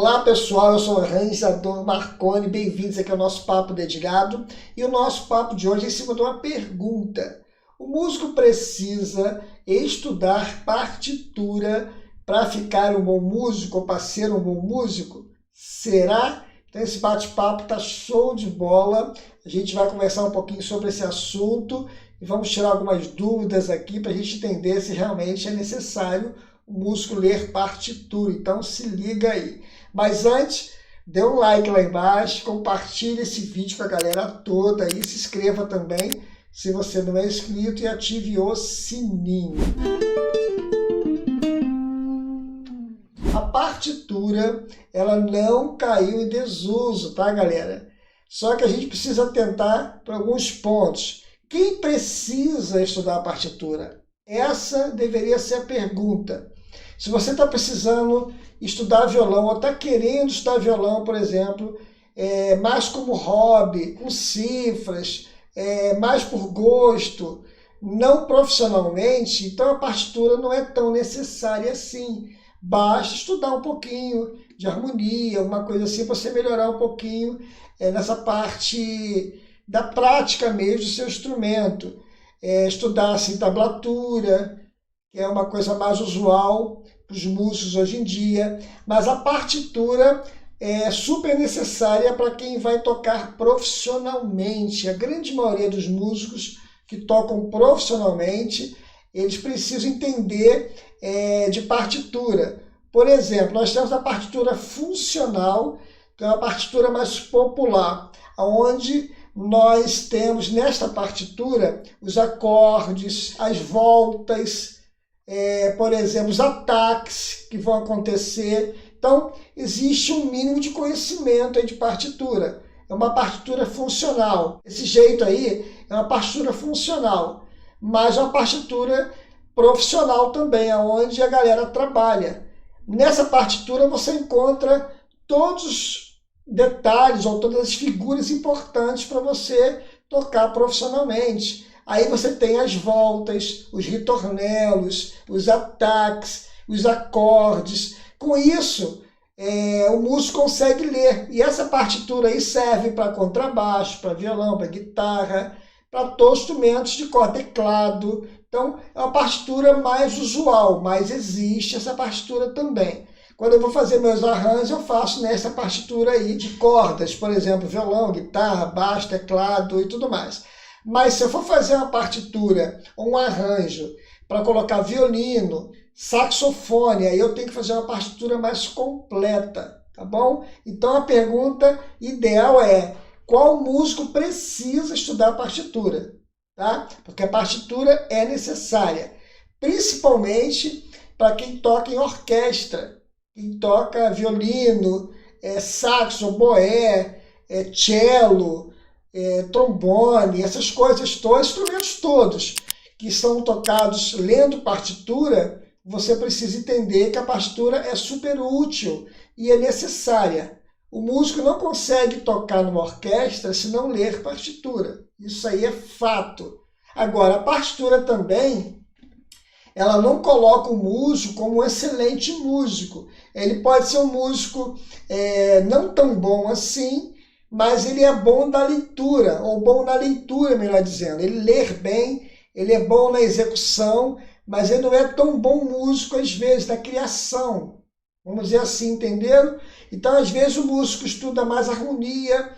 Olá pessoal, eu sou o organizador Marconi, bem-vindos aqui ao nosso Papo Dedicado. E o nosso papo de hoje é em cima de uma pergunta. O músico precisa estudar partitura para ficar um bom músico ou para ser um bom músico? Será? Então esse bate-papo está show de bola. A gente vai conversar um pouquinho sobre esse assunto e vamos tirar algumas dúvidas aqui para a gente entender se realmente é necessário o músico ler partitura. Então se liga aí. Mas antes, dê um like lá embaixo, compartilhe esse vídeo com a galera toda aí, se inscreva também se você não é inscrito e ative o sininho. A partitura, ela não caiu em desuso, tá, galera? Só que a gente precisa atentar para alguns pontos. Quem precisa estudar a partitura? Essa deveria ser a pergunta. Se você está precisando estudar violão ou está querendo estudar violão, por exemplo, mais como hobby, com cifras, mais por gosto, não profissionalmente, então a partitura não é tão necessária assim. Basta estudar um pouquinho de harmonia, alguma coisa assim, para você melhorar um pouquinho nessa parte da prática mesmo do seu instrumento. Estudar assim, tablatura, que é uma coisa mais usual para os músicos hoje em dia, mas a partitura é super necessária para quem vai tocar profissionalmente. A grande maioria dos músicos que tocam profissionalmente, eles precisam entender de partitura. Por exemplo, nós temos a partitura funcional, que é uma partitura mais popular, onde nós temos nesta partitura os acordes, as voltas, por exemplo, os ataques que vão acontecer. Então, existe um mínimo de conhecimento aí de partitura. É uma partitura funcional. Esse jeito aí é uma partitura funcional, mas uma partitura profissional também, onde a galera trabalha. Nessa partitura você encontra todos os detalhes ou todas as figuras importantes para você tocar profissionalmente. Aí você tem as voltas, os ritornelos, os ataques, os acordes. Com isso, o músico consegue ler. E essa partitura aí serve para contrabaixo, para violão, para guitarra, para todos os instrumentos de corda, teclado. Então, é uma partitura mais usual, mas existe essa partitura também. Quando eu vou fazer meus arranjos, eu faço nessa partitura aí de cordas, por exemplo, violão, guitarra, baixo, teclado e tudo mais. Mas se eu for fazer uma partitura ou um arranjo para colocar violino, saxofone, aí eu tenho que fazer uma partitura mais completa, tá bom? Então a pergunta ideal é: qual músico precisa estudar a partitura? Tá? Porque a partitura é necessária, principalmente para quem toca em orquestra, quem toca violino, saxo, oboé, cello, trombone, essas coisas todas, instrumentos todos que são tocados lendo partitura. Você precisa entender que a partitura é super útil e é necessária. O músico não consegue tocar numa orquestra se não ler partitura. Isso aí é fato. Agora, a partitura também, ela não coloca o músico como um excelente músico. Ele pode ser um músico não tão bom assim, mas ele é bom da leitura, ou bom na leitura, melhor dizendo. Ele lê bem, ele é bom na execução, mas ele não é tão bom músico, às vezes, na criação. Vamos dizer assim, entenderam? Então, às vezes, o músico estuda mais harmonia,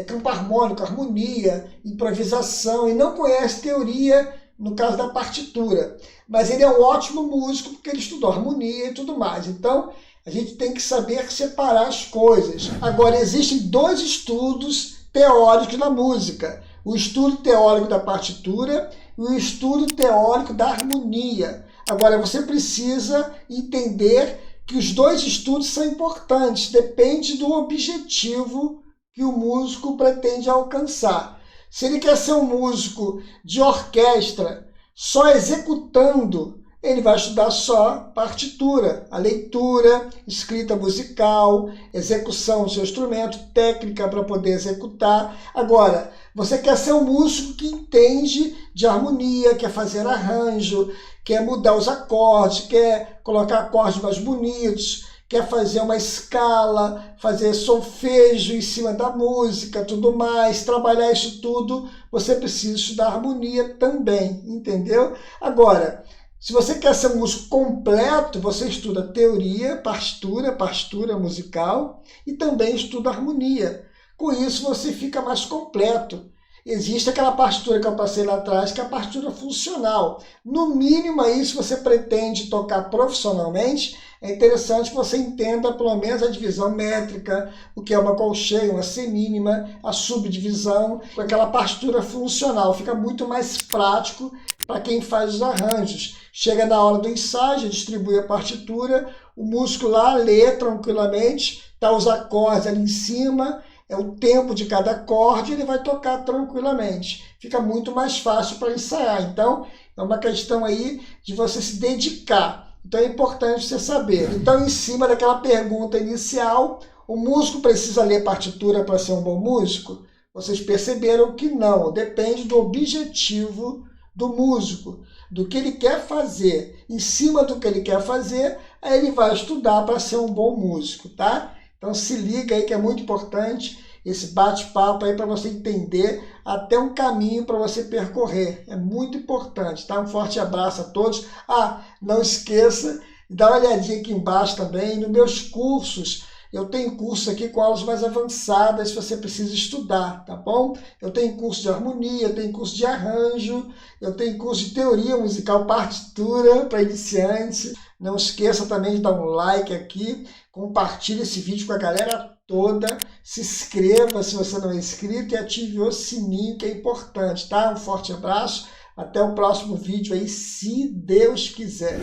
campo harmônico, harmonia, improvisação, e não conhece teoria, no caso da partitura. Mas ele é um ótimo músico porque ele estudou harmonia e tudo mais. Então, a gente tem que saber separar as coisas. Agora, existem dois estudos teóricos na música. O estudo teórico da partitura e o estudo teórico da harmonia. Agora, você precisa entender que os dois estudos são importantes. Depende do objetivo que o músico pretende alcançar. Se ele quer ser um músico de orquestra, só executando, ele vai estudar só partitura, a leitura, escrita musical, execução do seu instrumento, técnica para poder executar. Agora, você quer ser um músico que entende de harmonia, quer fazer arranjo, quer mudar os acordes, quer colocar acordes mais bonitos, quer fazer uma escala, fazer solfejo em cima da música, tudo mais, trabalhar isso tudo, você precisa estudar harmonia também, entendeu? Agora, se você quer ser um músico completo, você estuda teoria, partitura musical e também estuda harmonia. Com isso você fica mais completo. Existe aquela partitura que eu passei lá atrás, que é a partitura funcional. No mínimo aí, se você pretende tocar profissionalmente, é interessante que você entenda pelo menos a divisão métrica, o que é uma colcheia, uma semínima, a subdivisão, com aquela partitura funcional. Fica muito mais prático para quem faz os arranjos. Chega na hora do ensaio, distribui a partitura, o músico lá lê tranquilamente, tá os acordes ali em cima, é o tempo de cada acorde, ele vai tocar tranquilamente. Fica muito mais fácil para ensaiar. Então, é uma questão aí de você se dedicar. Então, é importante você saber. Então, em cima daquela pergunta inicial, o músico precisa ler partitura para ser um bom músico? Vocês perceberam que não. Depende do objetivo do músico, do que ele quer fazer. Em cima do que ele quer fazer, aí ele vai estudar para ser um bom músico, tá? Então se liga aí que é muito importante esse bate-papo aí para você entender até um caminho para você percorrer. É muito importante, tá? Um forte abraço a todos. Não esqueça de dar uma olhadinha aqui embaixo também nos meus cursos. Eu tenho curso aqui com aulas mais avançadas se você precisa estudar, tá bom? Eu tenho curso de harmonia, eu tenho curso de arranjo, eu tenho curso de teoria musical, partitura para iniciantes. Não esqueça também de dar um like aqui, compartilhe esse vídeo com a galera toda, se inscreva se você não é inscrito e ative o sininho que é importante, tá? Um forte abraço, até o próximo vídeo aí, se Deus quiser.